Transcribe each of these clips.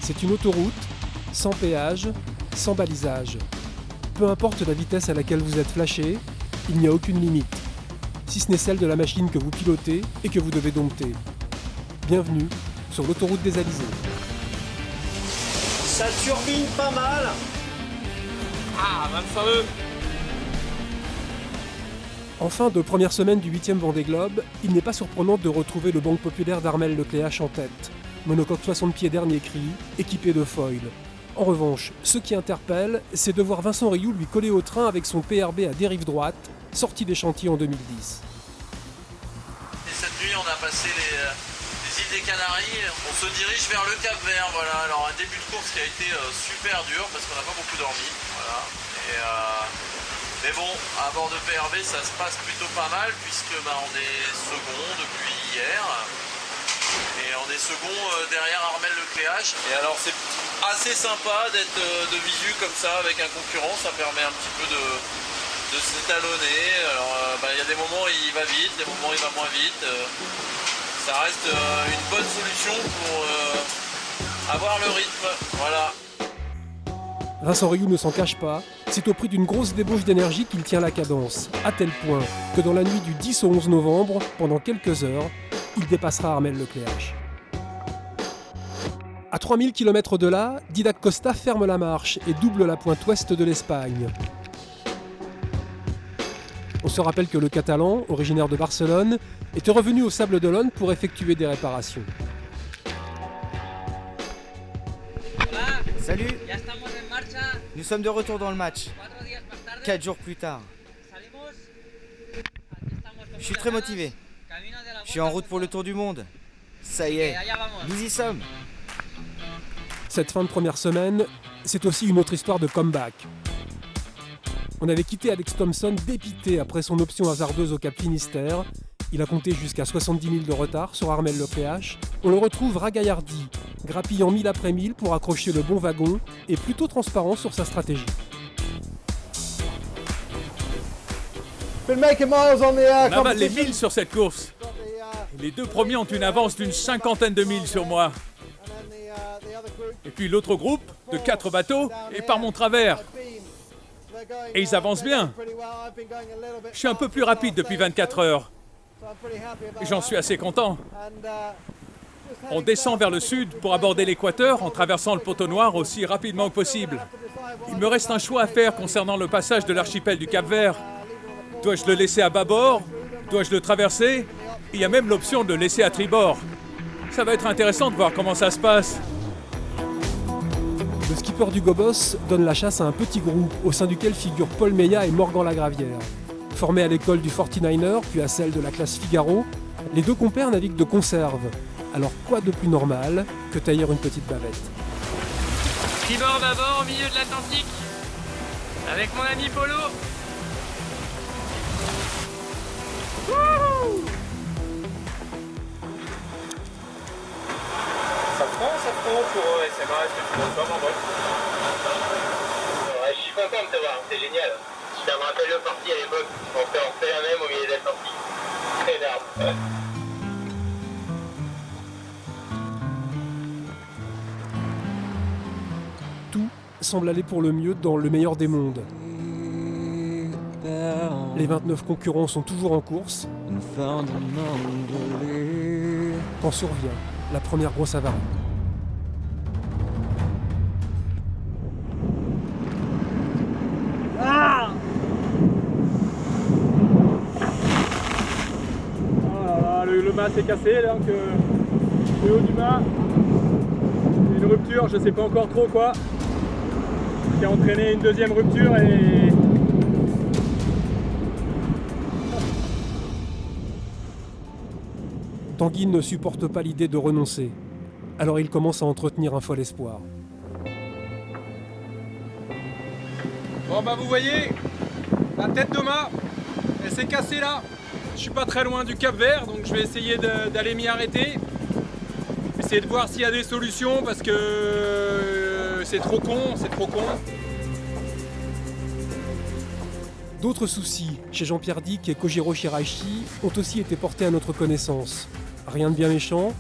C'est une autoroute, sans péage, sans balisage. Peu importe la vitesse à laquelle vous êtes flashé, il n'y a aucune limite, si ce n'est celle de la machine que vous pilotez et que vous devez dompter. Bienvenue sur l'autoroute des Alizés. Ça turbine pas mal. Ah, même fameux. En fin de première semaine du 8e Vendée Globe, il n'est pas surprenant de retrouver le Banque Populaire d'Armelle Lecléache en tête. Monocoque 60 pieds dernier cri, équipé de foil. En revanche, ce qui interpelle, c'est de voir Vincent Rioux lui coller au train avec son PRB à dérive droite, sorti des chantiers en 2010. Et cette nuit, on a passé les îles des Canaries, on se dirige vers le Cap-Vert, voilà. Alors un début de course qui a été super dur parce qu'on n'a pas beaucoup dormi, voilà. Mais bon, à bord de PRB, ça se passe plutôt pas mal puisque on est second depuis hier. Et on est second derrière Armelle Lecléache. Et alors c'est assez sympa d'être de visu comme ça avec un concurrent, ça permet un petit peu de s'étalonner. Alors il y a des moments où il va vite, des moments où il va moins vite. Ça reste une bonne solution pour avoir le rythme. Voilà. Vincent Rioux ne s'en cache pas, c'est au prix d'une grosse débauche d'énergie qu'il tient la cadence, à tel point que dans la nuit du 10 au 11 novembre, pendant quelques heures, il dépassera Armelle Lecléache. À 3000 km de là, Didac Costa ferme la marche et double la pointe ouest de l'Espagne. On se rappelle que le Catalan, originaire de Barcelone, était revenu au Sable d'Olonne pour effectuer des réparations. Salut, nous sommes de retour dans le match, 4 jours plus tard. Je suis très motivé, je suis en route pour le tour du monde. Ça y est, nous y sommes. Cette fin de première semaine, c'est aussi une autre histoire de comeback. On avait quitté Alex Thompson dépité après son option hasardeuse au Cap Finistère. Il a compté jusqu'à 70 000 de retard sur Armelle Lecléache. On le retrouve ragaillardi, grappillant 1000 après 1000 pour accrocher le bon wagon et plutôt transparent sur sa stratégie. On avale les 1000 sur cette course. Les deux premiers ont une avance d'une 50aine de milles sur moi. Et puis l'autre groupe, de 4 bateaux, est par mon travers. Et ils avancent bien. Je suis un peu plus rapide depuis 24 heures. Et j'en suis assez content. On descend vers le sud pour aborder l'équateur en traversant le poteau noir aussi rapidement que possible. Il me reste un choix à faire concernant le passage de l'archipel du Cap-Vert. Dois-je le laisser à bâbord? Dois-je le traverser? Il y a même l'option de le laisser à tribord. Ça va être intéressant de voir comment ça se passe. Le skipper du Gobos donne la chasse à un petit groupe au sein duquel figurent Paul Meillat et Morgan Lagravière. Formés à l'école du 49er puis à celle de la classe Figaro, les deux compères naviguent de conserve. Alors quoi de plus normal que tailler une petite bavette? Tribord d'abord au milieu de l'Atlantique avec mon ami Polo. Wouhou! Ça prend pour SMA, est-ce que tu donnes pas mon vol? Ouais, je suis content de te voir, c'est génial. Ça me rappelle le parti à l'époque, on fait la même au milieu de la sortie. Très énorme. Tout semble aller pour le mieux dans le meilleur des mondes. Les 29 concurrents sont toujours en course. Quand survient la première grosse avarie. Le mât s'est cassé, donc le haut du mât, une rupture, je sais pas encore trop quoi, qui a entraîné une deuxième rupture et... Tanguy ne supporte pas l'idée de renoncer, alors il commence à entretenir un fol espoir. Bon vous voyez, la tête de mât, elle s'est cassée là. Je suis pas très loin du Cap-Vert, donc je vais essayer d'aller m'y arrêter. Essayer de voir s'il y a des solutions parce que c'est trop con. D'autres soucis chez Jean-Pierre Dick et Kojiro Shiraishi ont aussi été portés à notre connaissance. Rien de bien méchant,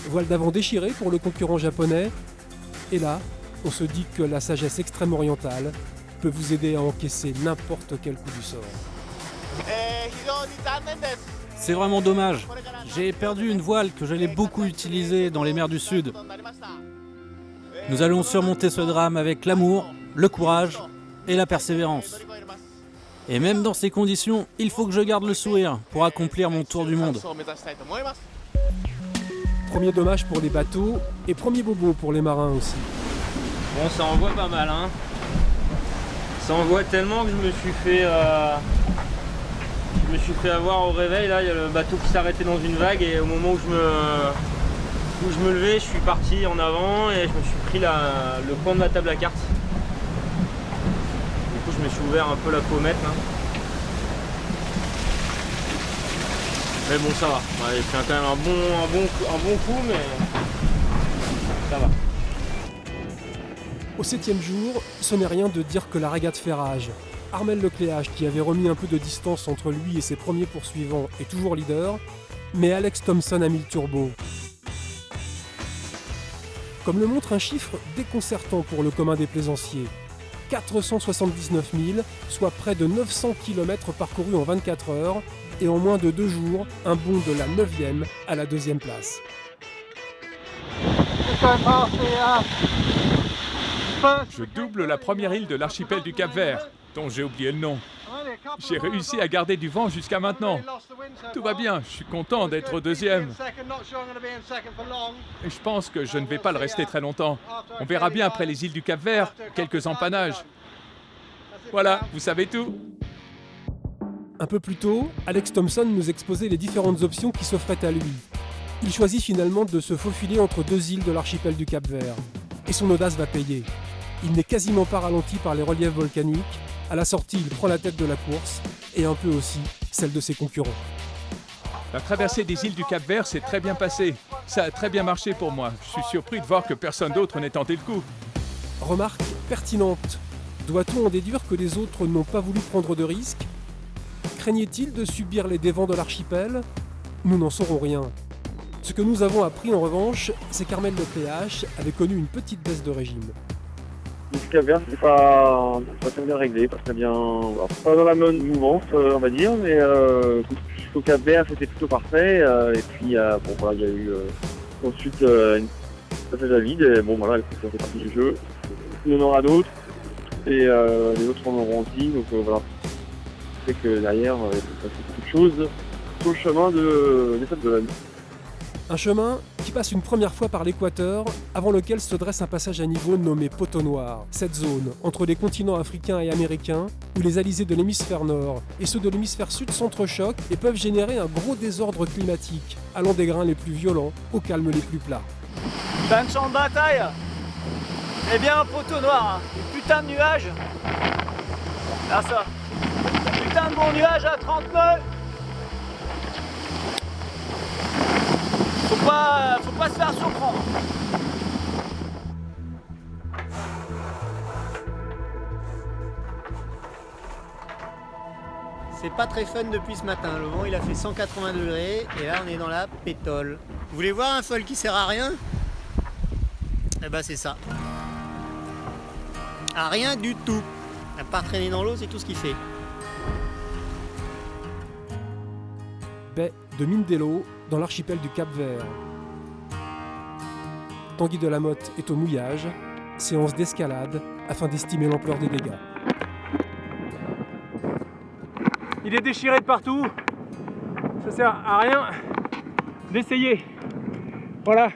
voile d'avant déchirée pour le concurrent japonais, Et là, on se dit que la sagesse extrême orientale peut vous aider à encaisser n'importe quel coup du sort. C'est vraiment dommage. J'ai perdu une voile que j'allais beaucoup utiliser dans les mers du Sud. Nous allons surmonter ce drame avec l'amour, le courage et la persévérance. Et même dans ces conditions, il faut que je garde le sourire pour accomplir mon tour du monde. Premier dommage pour les bateaux et premier bobo pour les marins aussi. Bon, ça envoie pas mal, hein. Ça envoie tellement que je me suis fait avoir au réveil. Là, il y a le bateau qui s'arrêtait dans une vague et au moment où je me levais, je suis parti en avant et je me suis pris le coin de ma table à cartes. Du coup, je me suis ouvert un peu la pommette là. Mais bon, ça va. Ouais, j'ai pris quand même un bon coup, mais ça va. Au 7e jour, ce n'est rien de dire que la régate fait rage. Armel Lecléache, qui avait remis un peu de distance entre lui et ses premiers poursuivants, est toujours leader, mais Alex Thompson a mis le turbo. Comme le montre un chiffre déconcertant pour le commun des plaisanciers, 479 000, soit près de 900 km parcourus en 24 heures, et en moins de 2 jours, un bond de la 9e à la 2e place. Je double la première île de l'archipel du Cap-Vert, dont j'ai oublié le nom. J'ai réussi à garder du vent jusqu'à maintenant. Tout va bien, je suis content d'être deuxième. Et je pense que je ne vais pas le rester très longtemps. On verra bien après les îles du Cap-Vert, quelques empannages. Voilà, vous savez tout. Un peu plus tôt, Alex Thompson nous exposait les différentes options qui s'offraient à lui. Il choisit finalement de se faufiler entre 2 îles de l'archipel du Cap-Vert. Et son audace va payer. Il n'est quasiment pas ralenti par les reliefs volcaniques. À la sortie, il prend la tête de la course, et un peu aussi celle de ses concurrents. La traversée des îles du Cap-Vert s'est très bien passée. Ça a très bien marché pour moi. Je suis surpris de voir que personne d'autre n'ait tenté le coup. Remarque pertinente. Doit-on en déduire que les autres n'ont pas voulu prendre de risques ? Craignait-il de subir les dévents de l'archipel ? Nous n'en saurons rien. Ce que nous avons appris en revanche, c'est qu'Armel Lecléache avait connu une petite baisse de régime. Le Cap-Vert, c'est pas très bien réglé, pas très bien. Pas dans la bonne mouvance, on va dire, mais au Cap-Vert, c'était plutôt parfait. Et puis, bon, voilà, il y a eu ensuite une passage à vide. Et bon, voilà, ça fait partie du jeu. Il y en aura d'autres. Et les autres en auront aussi. Donc voilà. C'est que derrière, il faut passer beaucoup de choses sur le chemin des Sables d'Olonne. Un chemin qui passe une première fois par l'équateur, avant lequel se dresse un passage à niveau nommé Poteau Noir. Cette zone, entre les continents africains et américains, où les alizés de l'hémisphère nord et ceux de l'hémisphère sud s'entrechoquent et peuvent générer un gros désordre climatique, allant des grains les plus violents aux calmes les plus plats. T'as un champ de bataille ? Eh bien un poteau noir, des putains de nuages. Là ça. Putain de bon nuage à 30 nœuds. Faut pas se faire surprendre. C'est pas très fun depuis ce matin. Le vent il a fait 180 degrés et là on est dans la pétole. Vous voulez voir un foil qui sert à rien ? Eh ben c'est ça. À rien du tout. À part traîner dans l'eau, c'est tout ce qu'il fait. Baie de Mindelo, dans l'archipel du Cap-Vert. Tanguy Delamotte est au mouillage, séance d'escalade afin d'estimer l'ampleur des dégâts. Il est déchiré de partout. Ça sert à rien d'essayer. Voilà.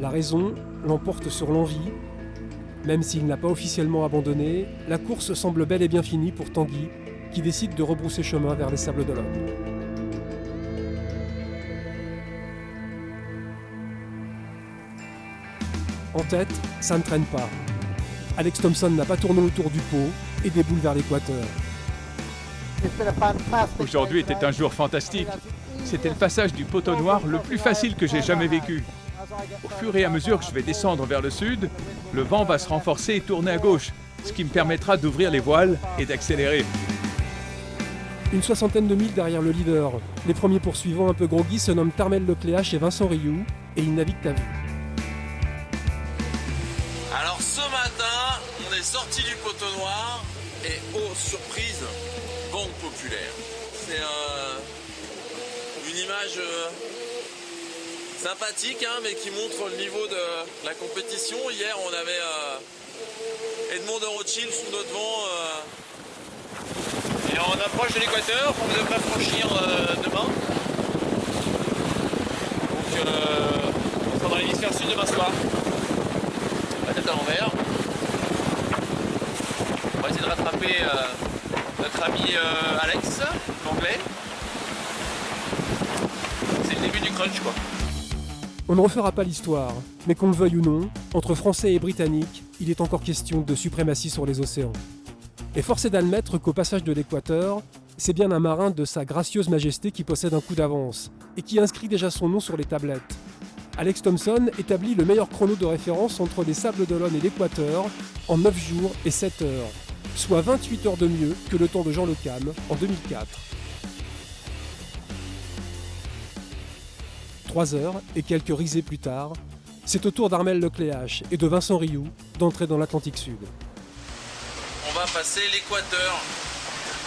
La raison l'emporte sur l'envie. Même s'il n'a pas officiellement abandonné, la course semble bel et bien finie pour Tanguy, qui décide de rebrousser chemin vers les Sables d'Olonne. En tête, ça ne traîne pas. Alex Thompson n'a pas tourné autour du pot et déboule vers l'équateur. Aujourd'hui était un jour fantastique. C'était le passage du Poteau Noir le plus facile que j'ai jamais vécu. Au fur et à mesure que je vais descendre vers le sud, le vent va se renforcer et tourner à gauche, ce qui me permettra d'ouvrir les voiles et d'accélérer. Une soixantaine de milles derrière le leader, les premiers poursuivants un peu groggy se nomment Armel Lecléache et Vincent Rioux, et ils naviguent à vue. Alors ce matin, on est sorti du Poteau Noir et oh surprise, Banque Populaire. C'est une image sympathique hein, mais qui montre le niveau de la compétition. Hier on avait Edmond de Rothschild sous notre vent. Et on approche de l'équateur qu'on devrait franchir demain. Donc on sera dans l'hémisphère sud demain soir. La tête à l'envers. On va essayer de rattraper notre ami Alex, l'anglais. C'est le début du crunch quoi. On ne refera pas l'histoire, mais qu'on le veuille ou non, entre Français et Britanniques, il est encore question de suprématie sur les océans. Et force est d'admettre qu'au passage de l'équateur, c'est bien un marin de sa gracieuse majesté qui possède un coup d'avance, et qui inscrit déjà son nom sur les tablettes. Alex Thomson établit le meilleur chrono de référence entre les Sables d'Olonne et l'équateur en 9 jours et 7 heures, soit 28 heures de mieux que le temps de Jean Le Cam en 2004. 3 heures et quelques risées plus tard, c'est au tour d'Armel Lecléache et de Vincent Rioux d'entrer dans l'Atlantique Sud. On va passer l'équateur.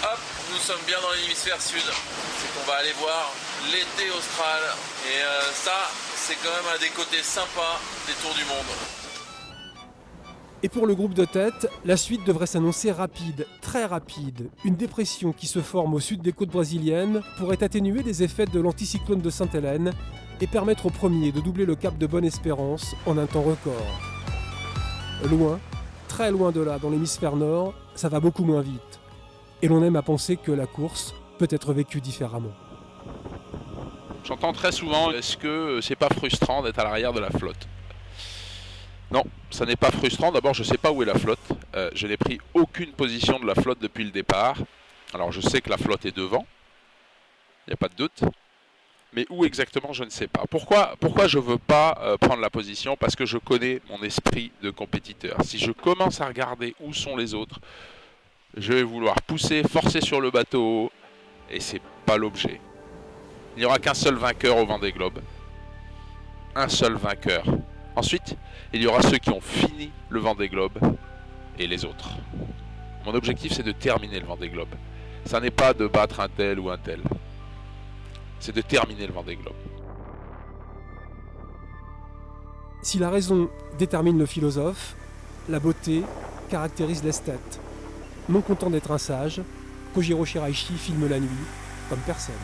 Hop, nous sommes bien dans l'hémisphère sud. C'est qu'on va aller voir l'été austral. Et ça, c'est quand même un des côtés sympas des tours du monde. Et pour le groupe de tête, la suite devrait s'annoncer rapide, très rapide. Une dépression qui se forme au sud des côtes brésiliennes pourrait atténuer les effets de l'anticyclone de Sainte-Hélène et permettre aux premiers de doubler le cap de Bonne-Espérance en un temps record. Loin, très loin de là, dans l'hémisphère nord, ça va beaucoup moins vite. Et l'on aime à penser que la course peut être vécue différemment. J'entends très souvent, est-ce que c'est pas frustrant d'être à l'arrière de la flotte ? Non, ça n'est pas frustrant. D'abord, je ne sais pas où est la flotte. Je n'ai pris aucune position de la flotte depuis le départ. Alors, je sais que la flotte est devant. Il n'y a pas de doute. Mais où exactement, je ne sais pas. Pourquoi je ne veux pas prendre la position ? Parce que je connais mon esprit de compétiteur. Si je commence à regarder où sont les autres, je vais vouloir pousser, forcer sur le bateau. Et ce n'est pas l'objet. Il n'y aura qu'un seul vainqueur au Vendée Globe. Un seul vainqueur. Ensuite, il y aura ceux qui ont fini le Vendée Globe et les autres. Mon objectif, c'est de terminer le Vendée Globe. Ça n'est pas de battre un tel ou un tel. C'est de terminer le Vendée Globe. Si la raison détermine le philosophe, la beauté caractérise l'esthète. Non content d'être un sage, Kojiro Shiraishi filme la nuit comme personne.